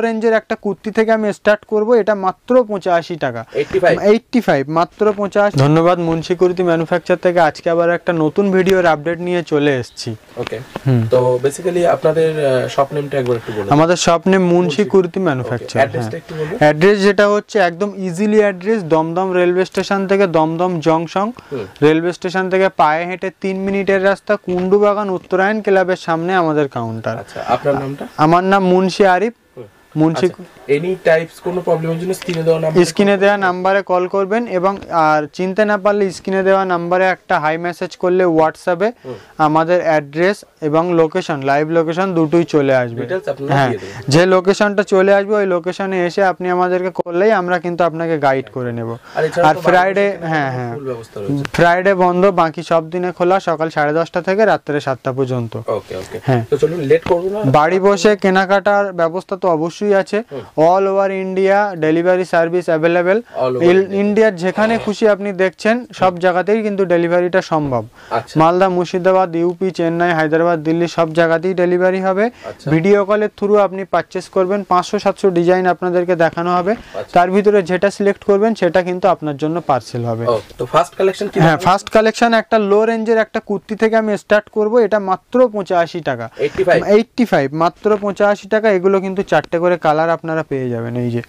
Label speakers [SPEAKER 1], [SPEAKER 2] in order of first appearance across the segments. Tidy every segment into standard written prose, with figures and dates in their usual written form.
[SPEAKER 1] রেঞ্জের একটা কুর্তি থেকে আমি স্টার্ট করব, এটা মাত্র 85 টাকা, 85 মাত্র 85। ধন্যবাদ মুন্সি কুর্তি ম্যানুফ্যাকচার থেকে আজকে আবার একটা নতুন ভিডিওর আপডেট নিয়ে চলে এসেছি।
[SPEAKER 2] ওকে, তো বেসিক্যালি আপনাদের শপ নেমটা একবার একটু বলুন।
[SPEAKER 1] আমাদের shop name Munshi kurti manufacture.
[SPEAKER 2] অ্যাড্রেসটা একটু বলুন।
[SPEAKER 1] অ্যাড্রেস যেটা হচ্ছে একদম easily address, Dum Dum railway station থেকে দমদম জংশন রেলওয়ে স্টেশন থেকে পায়ে হেঁটে 3 মিনিটের রাস্তা, কুন্ডুবাগান উত্তরায়ণ ক্লাবের সামনে আমাদের কাউন্টার।
[SPEAKER 2] আচ্ছা, আপনার নামটা?
[SPEAKER 1] আমার নাম মুন্সি আরিফ। মুন্সি
[SPEAKER 2] এনি টাইপস কোনো প্রবলেমের জন্য স্ক্রিনে দেওয়া
[SPEAKER 1] নাম্বারে কল করবেন, এবং আর চিনতে না পারলে স্ক্রিনে দেওয়া নাম্বারে একটা হাই মেসেজ করলে হোয়াটসঅ্যাপে আমাদের অ্যাড্রেস এবং লোকেশন, লাইভ লোকেশন দুটোই চলে আসবে। হ্যাঁ, যে লোকেশনটা চলে আসবে ওই লোকেশনে এসে আপনি আমাদেরকে করলেই আমরা কিন্তু আপনাকে গাইড করে নেব। আর ফ্রাইডে, হ্যাঁ ফ্রাইডে বন্ধ, বাকি সব দিনে খোলা, সকাল 10:30 থেকে রাত্রে 7টা পর্যন্ত।
[SPEAKER 2] ওকে ওকে, হ্যাঁ, তো চলুন লেট করব না।
[SPEAKER 1] বাড়ি বসে কেনাকাটার ব্যবস্থা তো অবশ্যই আছে, all over India delivery service available. ইন্ডিয়ার যেখানে খুশি আপনি দেখছেন সব জায়গাতেই কিন্তু ডেলিভারিটা সম্ভব। মালদা, মুর্শিদাবাদ, ইউপি, চেন্নাই, হায়দ্রাবাদ, দিল্লি সব জায়গাতেই ডেলিভারি হবে। ভিডিও কলের থ্রু আপনি পারচেস করবেন, 500-700 ডিজাইন আপনাদেরকে দেখানো হবে, তার ভিতরে যেটা সিলেক্ট করবেন সেটা কিন্তু আপনার জন্য পার্সেল হবে।
[SPEAKER 2] তো ফার্স্ট কালেকশন কি?
[SPEAKER 1] হ্যাঁ, ফার্স্ট কালেকশন একটা লো রেঞ্জের একটা কুর্তি থেকে আমি স্টার্ট করব, এটা মাত্র 85 টাকা, 85 মাত্র 85 টাকা। এগুলো কিন্তু 4টে করে কালার আপনারা পেয়ে যাবেন, এই যে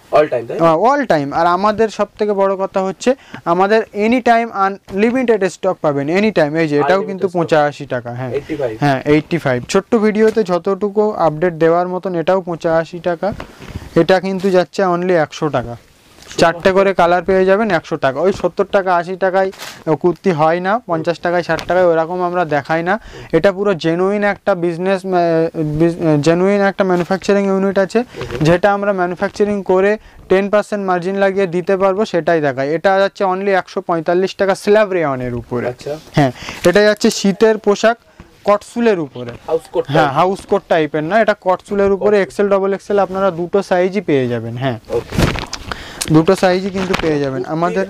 [SPEAKER 1] অল টাইম। আর আমাদের সবথেকে বড় কথা হচ্ছে আমাদের এনি টাইম আনলিমিটেড স্টক পাবেন, এনি টাইম। এই যে এটাও কিন্তু 85 টাকা। হ্যাঁ হ্যাঁ, 85। ছোট্ট ভিডিওতে যতটুকু আপডেট দেওয়ার মতন, এটাও 85 টাকা। এটা কিন্তু যাচ্ছে অনলি 100 টাকা, 4টে করে কালার পেয়ে যাবেন 100 টাকা। ওই 70 টাকা 80 টাকায় কুর্তি হয় না, 50 টাকায় 60 টাকায় ওরকম আমরা দেখাই না। এটা পুরো জেনুইন একটা বিজনেস, জেনুইন একটা ম্যানুফ্যাকচারিং ইউনিট আছে, যেটা আমরা ম্যানুফ্যাকচারিং করে 10% মার্জিন লাগিয়ে দিতে পারবো, সেটাই দেখায়। এটা যাচ্ছে অনলি 145 টাকা স্ল্যাব রেয়নের উপরে। হ্যাঁ, এটা যাচ্ছে শীতের পোশাক কটসুলের উপরে। হ্যাঁ, হাউস কোট টাইপের না, এটা কটসুলের উপরে এক্সেল ডবল এক্সেল আপনারা দুটো সাইজই পেয়ে যাবেন। হ্যাঁ, দুটো সাইজই কিন্তু পেয়ে যাবেন। আমাদের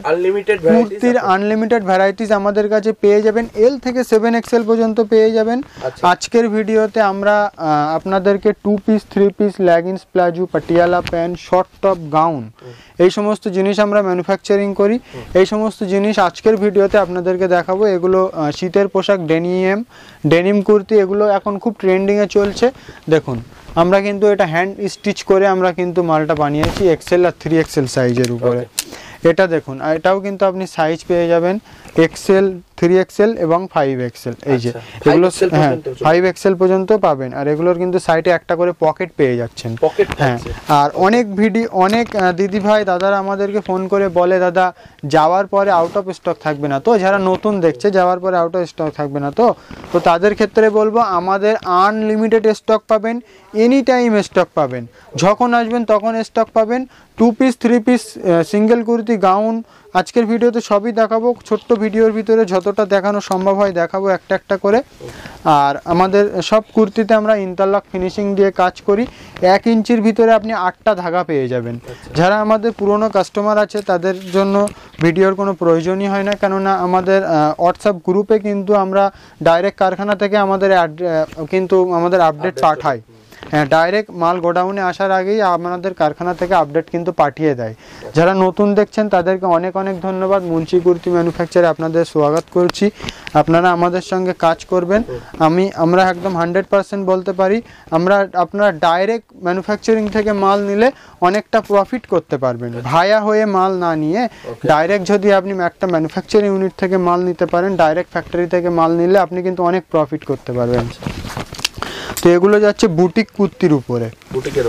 [SPEAKER 1] কুর্তির আনলিমিটেড ভ্যারাইটিস আমাদের কাছে পেয়ে যাবেন, এল থেকে 7XL পর্যন্ত পেয়ে যাবেন। আজকের ভিডিওতে আমরা আপনাদেরকে 2 piece 3 piece leggings, palazzo, Patiala pant, short top, gown, এই সমস্ত জিনিস আমরা ম্যানুফ্যাকচারিং করি। এই সমস্ত জিনিস আজকের ভিডিওতে আপনাদেরকে দেখাবো। এগুলো শীতের পোশাক, ডেনিম কুর্তি, এগুলো এখন খুব ট্রেন্ডিংয়ে চলছে। দেখুন, আমরা কিন্তু এটা হ্যান্ড স্টিচ করে আমরা কিন্তু মালটা বানিয়েছি XL আর 3XL সাইজের উপরে। এটা দেখুন, এটাও কিন্তু আপনি সাইজ পেয়ে যাবেন XL, 3XL এবং 5XL। এই যে এগুলো, হ্যাঁ 5XL পর্যন্ত পাবেন। আর এগুলোর কিন্তু সাইডে একটা করে পকেট পেয়ে যাচ্ছেন। হ্যাঁ, আর অনেক দিদি ভাই দাদারা আমাদেরকে ফোন করে বলে, দাদা যাওয়ার পরে আউট অফ স্টক থাকবে না তো? যারা নতুন দেখছে, যাওয়ার পরে আউট অফ স্টক থাকবে না তো? তো তাদের ক্ষেত্রে বলবো, আমাদের আনলিমিটেড স্টক পাবেন, এনি টাইম স্টক পাবেন, যখন আসবেন তখন স্টক পাবেন। 2 piece 3 piece single kurti, gown, আজকের ভিডিওতে সবই দেখাবো। ছোট্ট ভিডিওর ভিতরে যতটা দেখানো সম্ভব হয় দেখাবো একটা একটা করে। আর আমাদের সব কুর্তিতে আমরা ইন্টারলক ফিনিশিং দিয়ে কাজ করি। 1 ইঞ্চির ভিতরে আপনি 8টা ধাগা পেয়ে যাবেন। যারা আমাদের পুরনো কাস্টমার আছে তাদের জন্য ভিডিওর কোনো প্রয়োজনই হয় না, কেননা আমাদের হোয়াটসঅ্যাপ গ্রুপে কিন্তু আমরা ডাইরেক্ট কারখানা থেকে আমাদের আপডেট পাঠাই। হ্যাঁ, ডাইরেক্ট মাল গোডাউনে আসার আগেই আমাদের কারখানা থেকে আপডেট কিন্তু পাঠিয়ে দেয়। যারা নতুন দেখছেন তাদেরকে অনেক অনেক ধন্যবাদ। মুন্সি কুর্তি ম্যানুফ্যাকচারে আপনাদের স্বাগত করছি। আপনারা আমাদের সঙ্গে কাজ করবেন। আমরা একদম 100% বলতে পারি, আপনারা ডাইরেক্ট ম্যানুফ্যাকচারিং থেকে মাল নিলে অনেকটা প্রফিট করতে পারবেন। ভায়া হয়ে মাল না নিয়ে ডাইরেক্ট যদি আপনি একটা ম্যানুফ্যাকচারিং ইউনিট থেকে মাল নিতে পারেন, ডাইরেক্ট ফ্যাক্টরি থেকে মাল নিলে আপনি কিন্তু অনেক প্রফিট করতে পারবেন। তো এগুলো যাচ্ছে বুটিক কুর্তির উপরে,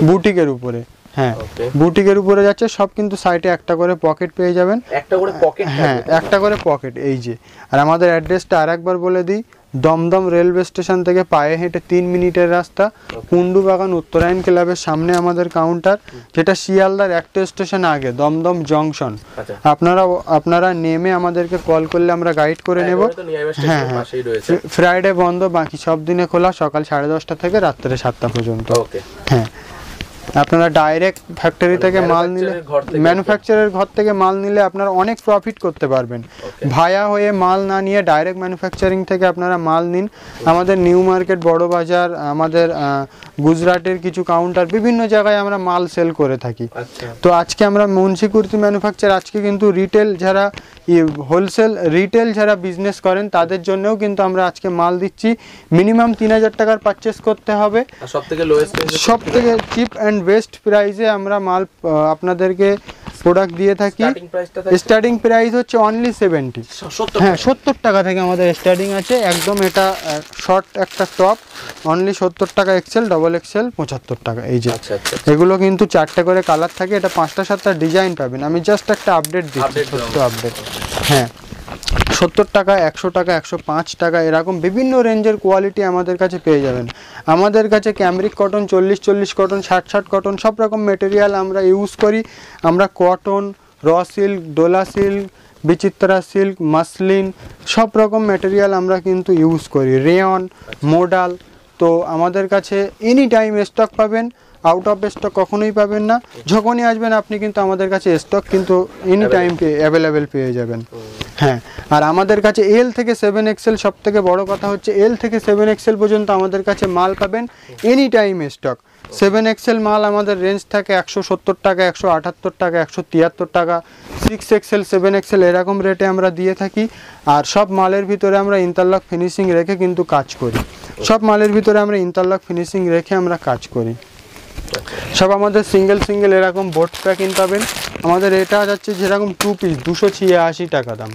[SPEAKER 1] বুটিকের উপরে। হ্যাঁ, বুটিকের উপরে যাচ্ছে সব, কিন্তু সাইডে একটা করে পকেট পেয়ে যাবেন, একটা করে পকেট। হ্যাঁ, একটা করে পকেট। এই যে, আর আমাদের অ্যাড্রেসটা আরেকবার বলে দিই, দমদম রেলওয়ে স্টেশন থেকে পায়ে হেঁটে 3 মিনিটের রাস্তা, কুন্ডুবাগান উত্তরায়ণ ক্লাবের সামনে আমাদের কাউন্টার, যেটা শিয়ালদার একটা স্টেশন আগে, দমদম জংশন। আপনারা নেমে আমাদেরকে কল করলে আমরা গাইড করে নেব। হ্যাঁ হ্যাঁ, ফ্রাইডে বন্ধ, বাকি সব দিনে খোলা, সকাল 10:30 থেকে রাত্রে 7টা পর্যন্ত। হ্যাঁ, আপনারা ডাইরেক্ট ফ্যাক্টরি থেকে মাল নিলে, ম্যানুফ্যাকচারের ঘর থেকে মাল নিলে আপনারা অনেক প্রফিট করতে পারবেন। ভায়া হয়ে মাল না নিয়ে ডাইরেক্ট ম্যানুফ্যাকচারিং থেকে আপনারা মাল নিন। আমাদের নিউ মার্কেট, বড় বাজার, আমাদের গুজরাটের কিছু কাউন্টার, বিভিন্ন জায়গায় আমরা মাল সেল করে থাকি। তো আজকে আমরা মুন্সি কুর্তি ম্যানুফ্যাকচার, আজকে কিন্তু রিটেল যারা, হোলসেল রিটেল যারা বিজনেস করেন তাদের জন্যও কিন্তু আমরা আজকে মাল দিচ্ছি। মিনিমাম 3000 টাকার পারচেস করতে হবে। সব থেকে চিপ অ্যান্ড বেস্ট প্রাইসে আমরা মাল আপনাদেরকে প্রোডাক্ট দিয়ে থাকি। স্টার্টিং প্রাইস হচ্ছে অনলি 70। হ্যাঁ, 70 টাকা থেকে আমাদের স্টার্টিং আছে একদম। এটা শর্ট একটা টপ, অনলি 70 টাকা। এক্সেল, ডবল এক্সেল 75 টাকা। এই যে এগুলো কিন্তু 4টে করে কালার থাকে। এটা 5টা 7টা ডিজাইন পাবেন। আমি জাস্ট একটা আপডেট দিচ্ছি, ছোট্ট আপডেট। হ্যাঁ, 70 টাকা, 100 টাকা, 105 টাকা, এরকম বিভিন্ন রেঞ্জের কোয়ালিটি আমাদের কাছে পেয়ে যাবেন। আমাদের কাছে ক্যামরিক কটন, 40 কটন, 60 কটন, সব রকম মেটেরিয়াল আমরা ইউজ করি। আমরা cotton, raw silk, Dola silk, বিচিত্রা সিল্ক, মাসলিন, সব রকম মেটেরিয়াল আমরা কিন্তু ইউজ করি। Rayon, modal. তো আমাদের কাছে এনি টাইম স্টক পাবেন, আউট অফ স্টক কখনোই পাবেন না। যখনই আসবেন আপনি কিন্তু আমাদের কাছে স্টক কিন্তু এনি টাইম অ্যাভেলেবেল পেয়ে যাবেন। হ্যাঁ, আর আমাদের কাছে এল থেকে 7XL, সব থেকে বড় কথা হচ্ছে এল থেকে 7XL পর্যন্ত আমাদের কাছে মাল পাবেন এনি টাইম স্টক। 7XL মাল আমাদের রেঞ্জ থাকে 170 টাকা, 178 টাকা, 173 টাকা। 6XL, 7XL এরকম রেটে আমরা দিয়ে থাকি। আর সব মালের ভিতরে আমরা ইন্টারলক ফিনিশিং রেখে কিন্তু কাজ করি। সব মালের ভিতরে আমরা ইন্টারলক ফিনিশিং রেখে আমরা কাজ করি। সব আমাদের সিঙ্গেল এরকম বোট প্যাকিং পাবেন। আমাদের এটা যাচ্ছে যেরকম 2 পিস 286 টাকা দাম।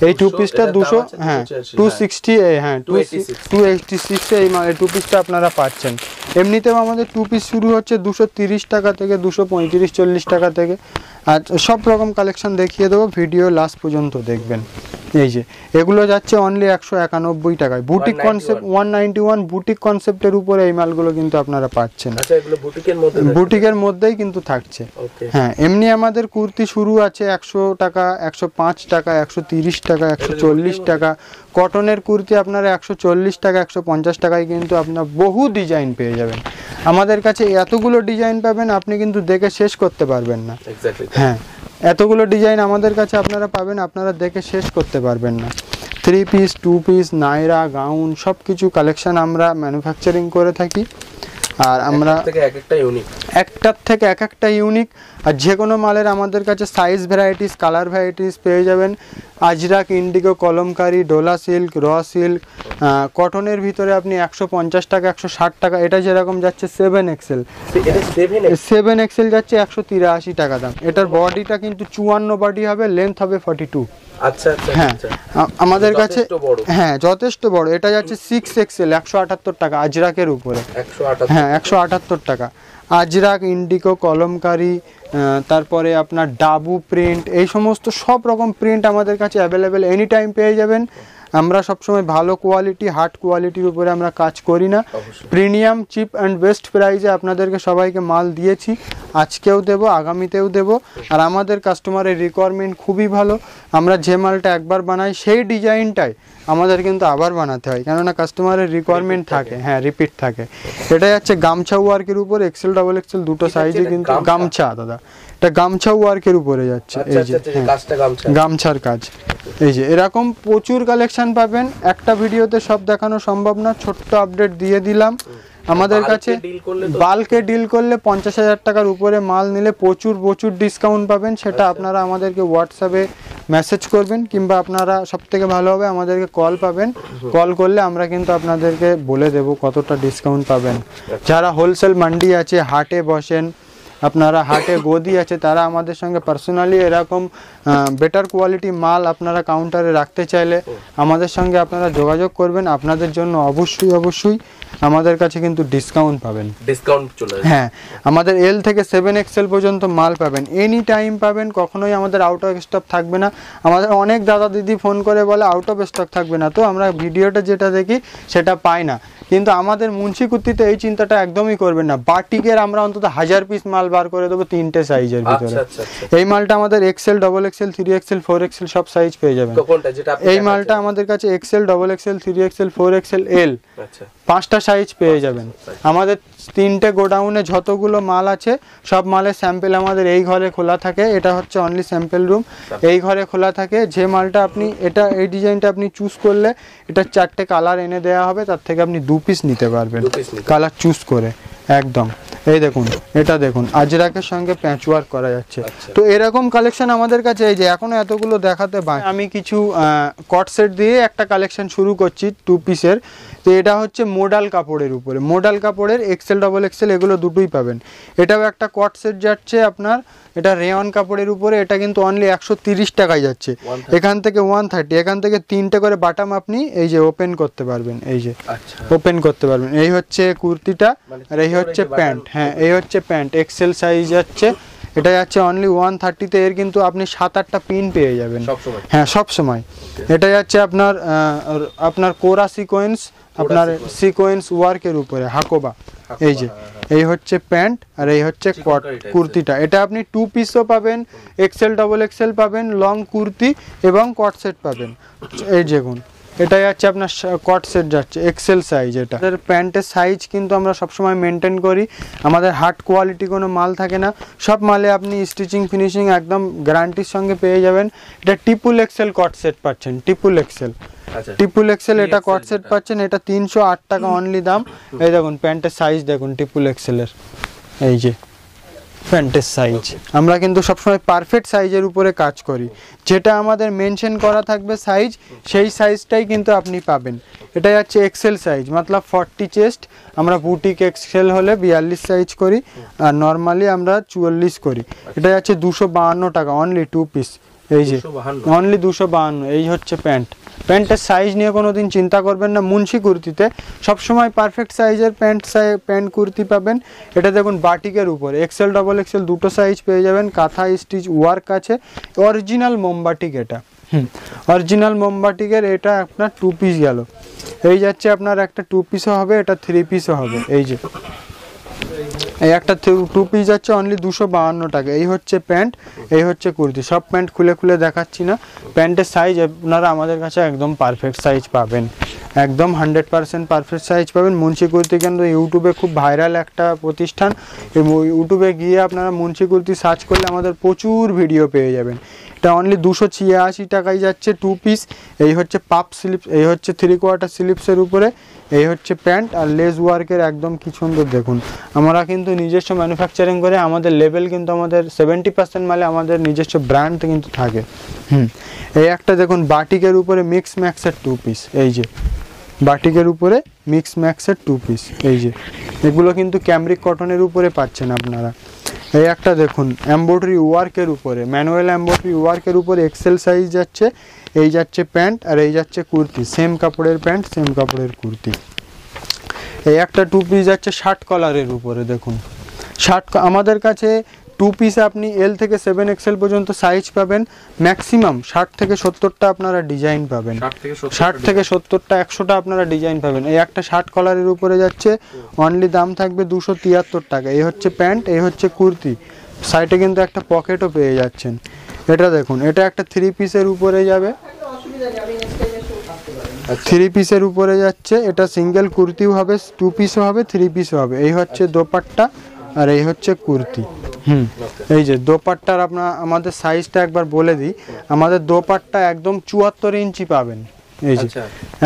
[SPEAKER 1] এই 2 পিসটা 200, হ্যাঁ 260, হ্যাঁ 286 এই 2 পিসটা আপনারা পাচ্ছেন। এমনিতেও আমাদের 2 পিস শুরু হচ্ছে 230 টাকা থেকে, 235-40 টাকা থেকে। আর সব রকম কালেকশন দেখিয়ে দেবো, ভিডিও লাস্ট পর্যন্ত দেখবেন। এই যে এগুলো যাচ্ছে অনলি 191 টাকায়। বুটিক কনসেপ্ট 191, বুটিক কনসেপ্টের উপরে এই মালগুলো কিন্তু আপনারা পাচ্ছেন।
[SPEAKER 2] আচ্ছা, এগুলো
[SPEAKER 1] বুটিকের মধ্যেই কিন্তু থাকছে। হ্যাঁ, এমনি আমাদের কুর্তি শুরু আছে 100 টাকা, 105 টাকা, 130 টাকা, 140 টাকা। কটনের কুর্তি আপনারা 140 টাকা, 150 টাকায় কিন্তু আপনার বহু ডিজাইন পেয়ে যাবেন। আমাদের কাছে এতগুলো ডিজাইন পাবেন, আপনি কিন্তু দেখে শেষ করতে পারবেন না। হ্যাঁ, এতগুলো ডিজাইন আমাদের কাছে আপনারা পাবেন, আপনারা দেখে শেষ করতে পারবেন না। 3 পিস, 2 পিস, নাইরা, গাউন, সব কিছু কালেকশন আমরা ম্যানুফ্যাকচারিং করে থাকি। আর আমরা একটার থেকে এক একটা ইউনিক। আর যে কোনো মালের আমাদের কাছে সাইজ ভ্যারাইটিস, কালার ভ্যারাইটিস পেয়ে যাবেন। Ajrakh, indigo, Kalamkari, Dola silk, raw silk. কটনের ভিতরে আপনি 150 টাকা, 160 টাকা। এটা যেরকম যাচ্ছে 7XL, 7XL যাচ্ছে 183 টাকা দাম। এটার বডিটা কিন্তু 54 বডি হবে, লেন্থ হবে 42।
[SPEAKER 2] আচ্ছা,
[SPEAKER 1] হ্যাঁ, আমাদের কাছে হ্যাঁ যথেষ্ট বড়। এটা যাচ্ছে 6XL, 178 টাকা আজরাকের উপরে। হ্যাঁ, 178 টাকা। আজরাক, ইন্ডিগো, কলমকারি, তারপরে আপনার ডাবু প্রিন্ট, এই সমস্ত সব রকম প্রিন্ট আমাদের কাছে অ্যাভেলেবেল এনি টাইম পেয়ে যাবেন। আমরা সবসময় ভালো কোয়ালিটি, হার্ড কোয়ালিটির উপরে আমরা কাজ করি না। প্রিমিয়াম, চিপ অ্যান্ড বেস্ট প্রাইসে আপনাদেরকে সবাইকে মাল দিয়েছি, আজকেও দেব, আগামীতেও দেব। আর আমাদের কাস্টমারের রিকোয়ারমেন্ট খুবই ভালো। আমরা যে মালটা একবার বানাই সেই ডিজাইনটাই আমাদের কিন্তু আবার বানাতে হয়, কেননা কাস্টমারের রিকোয়ারমেন্ট থাকে। হ্যাঁ, রিপিট থাকে। এটা যাচ্ছে গামছা ওয়ার্কের উপর, এক্সেল, ডবল এক্সেল দুটো সাইজে কিন্তু গামছা। দাদা, এটা গামছা ওয়ার্কের উপরে যাচ্ছে। এই যে গামছার কাজ। এই যে এরকম প্রচুর কালেকশন পাবেন। একটা ভিডিওতে সব দেখানো সম্ভব না, ছোট্ট আপডেট দিয়ে দিলাম। আমাদের কাছে বাল্কে ডিল করলে 50,000 টাকার উপরে মাল নিলে প্রচুর ডিসকাউন্ট পাবেন। সেটা আপনারা আমাদেরকে হোয়াটসঅ্যাপে মেসেজ করবেন, কিংবা আপনারা সব থেকে ভালো হবে আমাদেরকে কল পাবেন। কল করলে আমরা কিন্তু আপনাদেরকে বলে দেব কতটা ডিসকাউন্ট পাবেন। যারা হোলসেল মান্ডি আছে, হাটে বসেন, আপনারা হাটে গদি আছে, তারা আমাদের সঙ্গে পার্সোনালি এরকম বেটার কোয়ালিটি মাল আপনারা কাউন্টারে রাখতে চাইলে আমাদের সঙ্গে আপনারা যোগাযোগ করবেন। আপনাদের জন্য অবশ্যই আমাদের কাছে কিন্তু ডিসকাউন্ট পাবেন। হ্যাঁ, আমাদের এল থেকে 7XL পর্যন্ত মাল পাবেন, এনি টাইম পাবেন। কখনোই আমাদের আউট অফ স্টক থাকবে না। আমাদের অনেক দাদা দিদি ফোন করে বলে আউট অফ স্টক থাকবে না, তো আমরা ভিডিওটা যেটা দেখি সেটা পাই না। কিন্তু আমাদের মুন্সি কুর্তিতে এই চিন্তাটা একদমই করবেন না। বাটিকের আমরা অন্তত 1000 পিস মাল বার করে দেবো 3টে সাইজের ভিতরে। এই মালটা আমাদের Excel, double XL, 3XL, 4XL সব সাইজ পেয়ে যাবেন। এই মালটা আমাদের কাছে XL, double XL, 3XL, 4XL, L 5টা সাইজ পেয়ে যাবেন। আমাদের 3টে গোডাউনে যতগুলো মাল আছে সব মালের স্যাম্পল আমাদের এই ঘরে খোলা থাকে। এটা হচ্ছে অনলি স্যাম্পল রুম, এই ঘরে খোলা থাকে। যে মালটা আপনি এটা এই ডিজাইনটা আপনি চুজ করলে এটা 4টে কালার এনে দেওয়া হবে, তার থেকে আপনি 2 পিস নিতে পারবেন কালার চুজ করে একদম। এই দেখুন, এটা দেখুন আজরাকের সঙ্গে প্যাচ ওয়ার্ক করা যাচ্ছে। তো এরকম কালেকশন আমাদের কাছে এই যে এখনো এতগুলো দেখাতে পাই। আমি কিছু কট সেট দিয়ে একটা কালেকশন শুরু করছি 2 পিসের। তো এটা হচ্ছে মোডাল কাপড়ের উপরে, মোডাল কাপড়ের এক্সেল, ডবল এক্সেল এগুলো দুটোই পাবেন। এটাও একটা কট সেট যাচ্ছে আপনার, এটা রেয়ন কাপড়ের উপরে। এটা কিন্তু অনলি 130 টাকায় যাচ্ছে। এখান থেকে 130, এখান থেকে 3টে করে বাটাম আপনি এই যে ওপেন করতে পারবেন, এই যে ওপেন করতে পারবেন। এই হচ্ছে কুর্তিটা আর এই হচ্ছে প্যান্ট। হ্যাঁ, এই হচ্ছে প্যান্ট, এক্সেল সাইজ যাচ্ছে। এটা যাচ্ছে অনলি 130-তে। এর কিন্তু আপনি 7-8টা পিন পেয়ে যাবেন। হ্যাঁ, সব সময়। এটা যাচ্ছে আপনার কোরা সিকোয়েন্স, আপনার সিকোয়েন্স ওয়ার্কের উপরে হাকোবা। এই যে এই হচ্ছে প্যান্ট আর এই হচ্ছে কুর্তিটা। এটা আপনি 2 পিসও পাবেন, এক্সেল, ডবল এক্সেল পাবেন, লং কুর্তি এবং কট সেট পাবেন। এই দেখুন, এটা যাচ্ছে আপনার কট সেট যাচ্ছে এক্সেল সাইজ। এটা প্যান্টের সাইজ কিন্তু আমরা সবসময় মেনটেন করি। আমাদের হার্ড কোয়ালিটি কোনো মাল থাকে না, সব মালে আপনি স্টিচিং ফিনিশিং একদম গ্যারান্টির সঙ্গে পেয়ে যাবেন। এটা ট্রিপল এক্সেল কট সেট পাচ্ছেন, ট্রিপল এক্সেল, ট্রিপল এক্সেল এটা কট সেট পাচ্ছেন। এটা 308 টাকা অনলি দাম। এই দেখুন প্যান্টের সাইজ দেখুন ট্রিপল এক্সেলের, এই যে প্যান্টের সাইজ। আমরা কিন্তু সবসময় পারফেক্ট সাইজের উপরে কাজ করি, যেটা আমাদের মেনশন করা থাকবে সাইজ, সেই সাইজটাই কিন্তু আপনি পাবেন। এটা যাচ্ছে এক্সেল সাইজ, মতলব 40 চেস্ট। আমরা বুটিক এক্সেল হলে 42 সাইজ করি আর নর্মালি আমরা 44 করি। এটা যাচ্ছে 252 টাকা অনলি 2 পিস। এই যে অনলি 252। এই হচ্ছে প্যান্ট। প্যান্টের সাইজ নিয়ে কোনো দিন চিন্তা করবেন না। মুন্সি কুর্তিতে সবসময় পারফেক্ট সাইজের প্যান্ট কুর্তি পাবেন। এটা দেখুন বাটিকের উপরে এক্সেল, ডবল এক্সেল দুটো সাইজ পেয়ে যাবেন। কাঁথা স্টিচ ওয়ার্ক আছে, অরিজিনাল মোমবাটিক। এটা অরিজিনাল মোমবাটিকের। এটা আপনার 2 পিস গেল। এই যাচ্ছে আপনার একটা 2 পিসও হবে, এটা 3 পিসও হবে। এই যে এই একটা 2 পিস যাচ্ছে অনলি 252 টাকা। এই হচ্ছে প্যান্ট, এই হচ্ছে কুর্তি। সব প্যান্ট খুলে খুলে দেখাচ্ছি না। প্যান্টের সাইজ আপনারা আমাদের কাছে একদম পারফেক্ট সাইজ পাবেন, একদম 100% পারফেক্ট সাইজ পাবেন। মুন্সি কুর্তি কিন্তু ইউটিউবে খুব ভাইরাল একটা প্রতিষ্ঠান। ইউটিউবে গিয়ে আপনারা মুন্সি কুর্তি সার্চ করলে আমাদের প্রচুর ভিডিও পেয়ে যাবেন। এটা অনলি 286 টাকায় যাচ্ছে 2 পিস। এই হচ্ছে পাপ স্লিপস, এই হচ্ছে 3/4 স্লিপসের উপরে। এই হচ্ছে প্যান্ট আর লেস ওয়ার্কের একদম কি সুন্দর দেখুন। আমরা কিন্তু নিজস্ব ম্যানুফ্যাকচারিং করে, আমাদের লেভেল কিন্তু আমাদের 70% মালে আমাদের নিজস্ব ব্র্যান্ড কিন্তু থাকে। এই একটা দেখুন বাটিকের উপরে মিক্স ম্যাক্সের 2 পিস। এই যে বাটিকের উপরে মিক্স ম্যাক্সের 2 পিস। এই যে এগুলো কিন্তু ক্যামরিক কটনের উপরে পাচ্ছেন আপনারা। এই একটা দেখুন এমব্রয়ডারি ওয়ার্কের উপরে, ম্যানুয়াল এমব্রয়ডারি ওয়ার্কের উপরে এক্সেল সাইজ যাচ্ছে। এই যাচ্ছে প্যান্ট আর এই যাচ্ছে কুর্তি, সেম কাপড়ের প্যান্ট সেম কাপড়ের কুর্তি। এই একটা 2 পিস যাচ্ছে শার্ট কলারের উপরে। দেখুন শার্ট আমাদের কাছে 2 পিসে আপনি L থেকে 7XL পর্যন্ত সাইজ পাবেন। ম্যাক্সিমাম 60 থেকে 70টা আপনারা ডিজাইন পাবেন, 60 থেকে 70টা 100টা আপনারা ডিজাইন পাবেন। এই একটা শার্ট কলারের উপরে যাচ্ছে, অনলি দাম থাকবে 273 টাকা। এই হচ্ছে প্যান্ট, এই হচ্ছে কুর্তি। সাইডে কিন্তু একটা পকেটও পেয়ে যাচ্ছেন। এটা দেখুন, এটা একটা 3 পিসের উপরে যাবে, 3 পিসের উপরে যাচ্ছে। এটা সিঙ্গেল কুর্তিও হবে, 2 পিসও হবে, 3 পিসও হবে। এই হচ্ছে দোপাট্টা আর এই হচ্ছে কুর্তি। এই যে দোপাট্টার আমাদের সাইজটা একবার বলে দিই। আমাদের দোপাট্টা একদম 74 ইঞ্চি পাবেন। এই যে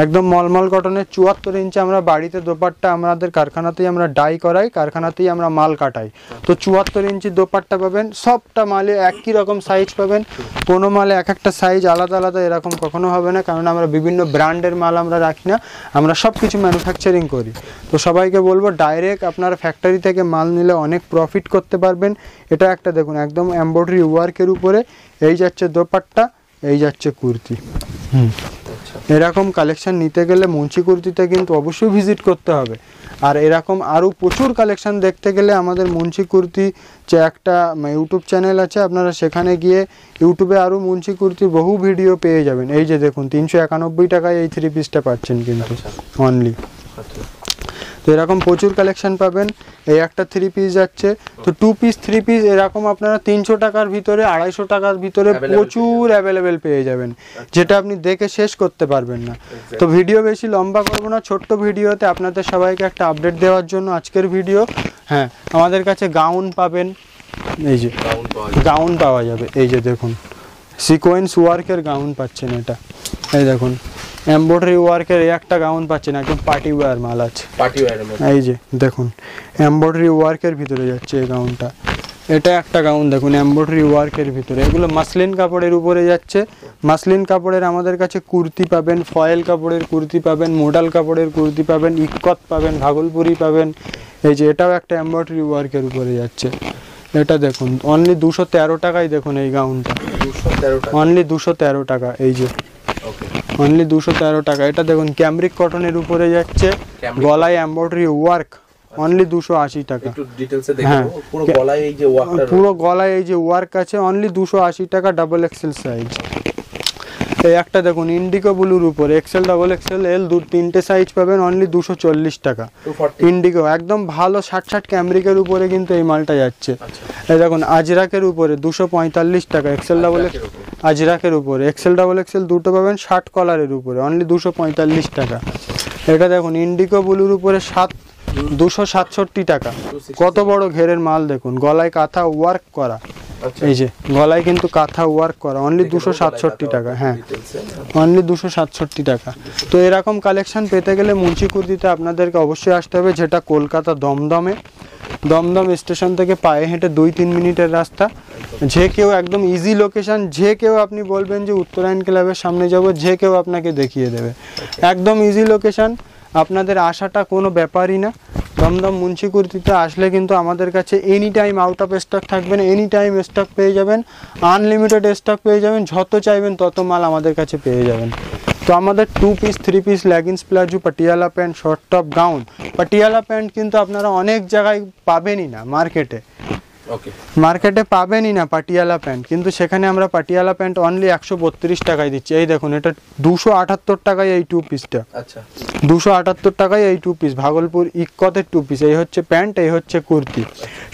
[SPEAKER 1] একদম মলমল কটনের 74 ইঞ্চি। আমরা বাড়িতে দোপাট্টা আমাদের কারখানাতেই আমরা ডাই করাই, কারখানাতেই আমরা মাল কাটাই। তো 74 ইঞ্চি দোপাট্টা পাবেন। সবটা মালে একই রকম সাইজ পাবেন, কোনো মালে এক একটা সাইজ আলাদা আলাদা এরকম কখনো হবে না, কারণ আমরা বিভিন্ন ব্র্যান্ডের মাল আমরা রাখি না, আমরা সব কিছু ম্যানুফ্যাকচারিং করি। তো সবাইকে বলবো ডাইরেক্ট আপনারা ফ্যাক্টরি থেকে মাল নিলে অনেক প্রফিট করতে পারবেন। এটা একটা দেখুন একদম এমব্রয়ডারি ওয়ার্কের উপরে। এই যাচ্ছে দোপাট্টা, এই যাচ্ছে কুর্তি। এরকম কালেকশন নিতে গেলে মুন্সি কুর্তিতে কিন্তু অবশ্যই ভিজিট করতে হবে। আর এরকম আরও প্রচুর কালেকশন দেখতে গেলে আমাদের মুন্সি কুর্তি যে একটা ইউটিউব চ্যানেল আছে, আপনারা সেখানে গিয়ে ইউটিউবে আরও মুন্সি কুর্তির বহু ভিডিও পেয়ে যাবেন। এই যে দেখুন 391 টাকায় এই 3 পিসটা পাচ্ছেন কিন্তু অনলি। তো এরকম প্রচুর কালেকশন পাবেন। এই একটা 3 পিস যাচ্ছে, তো 2 পিস 3 পিস এরকম আপনারা 300 টাকার ভিতরে 250 টাকার ভিতরে প্রচুর অ্যাভেলেবেল পেয়ে যাবেন, যেটা আপনি দেখে শেষ করতে পারবেন না। তো ভিডিও বেশি লম্বা করব না, ছোট্ট ভিডিওতে আপনাদের সবাইকে একটা আপডেট দেওয়ার জন্য আজকের ভিডিও। হ্যাঁ, আমাদের কাছে গাউন পাবেন, এই যে গাউন পাওয়া যাবে, এই যে দেখুন সিকোয়েন্স ওয়ার্কের গাউন পাচ্ছেন, এটা এই দেখুন এমব্রয়ডারি ওয়ার্কের এই একটা গাউন পাচ্ছেন, একদম পার্টি ওয়্যার মাল আছে, এই যে দেখুন এমব্রয়ডারি ওয়ার্কের ভিতরে যাচ্ছে এই গাউনটা। এটা একটা গাউন দেখুন এমব্রয়ডারি ওয়ার্কের ভিতরে, এগুলো মাসলিন কাপড়ের উপরে যাচ্ছে। মাসলিন কাপড়ের আমাদের কাছে কুর্তি পাবেন, ফয়েল কাপড়ের কুর্তি পাবেন, মোডাল কাপড়ের কুর্তি পাবেন, ইক্কত পাবেন, ভাগলপুরি পাবেন। এই যে এটাও একটা এমব্রয়ডারি ওয়ার্কের উপরে যাচ্ছে, এটা দেখুন অনলি 213 টাকায়। দেখুন এই গাউনটা অনলি 213 টাকা, এই যে অনলি 213 টাকা। এটা দেখুন ক্যামরিক কটনের উপরে যাচ্ছে, গলায় এমব্রয়ডারি ওয়ার্ক, অনলি 280 টাকা। হ্যাঁ, পুরো গলায় এই যে ওয়ার্ক আছে, অনলি 280 টাকা, ডাবল এক্সেল সাইজ। এই একটা দেখুন ইন্ডিগো ব্লুর উপরে এক্সেল, ডাবল এক্সেল, এল, 3টে সাইজ পাবেন, অনলি 240 টাকা। ইন্ডিগো একদম ভালো 60 ক্যামরিকের উপরে কিন্তু এই মালটা যাচ্ছে। এই দেখুন আজরাকের উপরে 245 টাকা, এক্সেল ডাবল এক্সেল, আজরাকের উপরে এক্সেল ডাবল এক্সেল দুটো পাবেন, 60 কলারের উপরে, অনলি 245 টাকা। এটা দেখুন ইন্ডিগো ব্লুর উপরে 267 টাকা, কত বড় ঘেরের মাল দেখুন, গলায় কাঁথা ওয়ার্ক করা, এই যে গলায় কিন্তু কাঁথা ওয়ার্ক করা, অনলি 267 টাকা। হ্যাঁ, অনলি 267 টাকা। তো এরকম কালেকশন পেতে গেলে মুন্সি কুর্তিতে আপনাদেরকে অবশ্যই আসতে হবে, যেটা কলকাতা দমদম স্টেশন থেকে পায়ে হেঁটে 2-3 মিনিটের রাস্তা। যে কেউ একদম ইজি লোকেশন, যে কেউ আপনি বলবেন যে উত্তরায়ণ ক্লাবের সামনে যাব, যে কেউ আপনাকে দেখিয়ে দেবে, একদম ইজি লোকেশন। আপনাদের আসাটা কোনো ব্যাপারই না। দমদম মুন্সি কুর্তিতে আসলে কিন্তু আমাদের কাছে any time out of stock থাকবেন, এনি টাইম স্টক পেয়ে যাবেন, আনলিমিটেড স্টক পেয়ে যাবেন, যত চাইবেন তত মাল আমাদের কাছে পেয়ে যাবেন। তো আমাদের 2 piece 3 piece leggings, palazzo, Patiala pant, short top, gown. Patiala pant কিন্তু আপনারা অনেক জায়গায় পাবেনই না, মার্কেটে পাবেনই না পাটিয়ালা প্যান্ট, কিন্তু সেখানে আমরা পাটিয়ালা প্যান্ট অনলি 132 টাকায় দিচ্ছি। এই দেখুন এটা 278 টাকায় এই 2 পিসটা, 278 টাকায় এই 2 পিস, ভাগলপুর ইক্কতের 2 পিস। এই হচ্ছে প্যান্ট, এই হচ্ছে কুর্তি,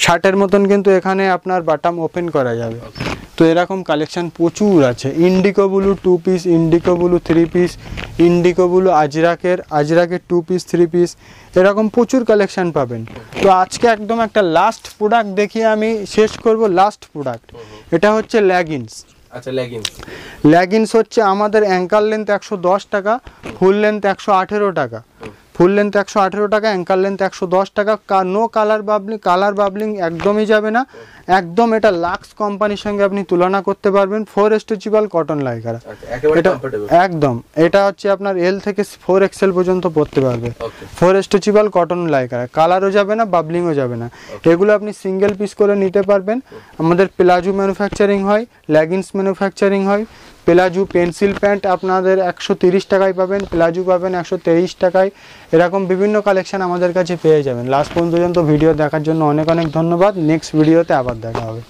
[SPEAKER 1] শার্টের মতন কিন্তু এখানে আপনার বাটাম ওপেন করা যাবে। তো এরকম কালেকশন প্রচুর আছে। Indigo blue 2 piece, indigo blue 3 piece, indigo blue আজরাকের 2 পিস 3 পিস, এরকম প্রচুর কালেকশন পাবেন। তো আজকে একদম একটা লাস্ট প্রোডাক্ট দেখিয়ে আমি শেষ করব। লাস্ট প্রোডাক্ট এটা হচ্ছে লেগিংস।
[SPEAKER 2] আচ্ছা,
[SPEAKER 1] লেগিংস হচ্ছে আমাদের অ্যাঙ্কার লেন্থ 110 টাকা, ফুল লেন্থ 118 টাকা, ফুল লেন্থ 118 টাকা, অ্যাঙ্কার লেন্থ 110 টাকা। নো কালার বাবলিং একদমই যাবে না, একদম এটা লাক্স কোম্পানির সঙ্গে আপনি তুলনা করতে পারবেন। 4 স্ট্রেচেবল কটন লাইকারা, এটা একদম, এটা হচ্ছে আপনার এল থেকে 4 এক্সেল পর্যন্ত পরতে পারবে। 4 স্ট্রেচেবল কটন লাইকারা, কালারও যাবে না, বাবলিংও যাবে না। এগুলো আপনি সিঙ্গেল পিস করে নিতে পারবেন। আমাদের প্লাজো ম্যানুফ্যাকচারিং হয়, লেগিংস ম্যানুফ্যাকচারিং হয়। প্লাজো পেন্সিল প্যান্ট আপনাদের 130 টাকায় পাবেন, প্লাজো পাবেন 123 টাকায়। এরকম বিভিন্ন কালেকশন আমাদের কাছে পেয়ে যাবেন। লাস্ট পর্যন্ত ভিডিও দেখার জন্য অনেক ধন্যবাদ। নেক্সট ভিডিওতে আবার দেখা হবে।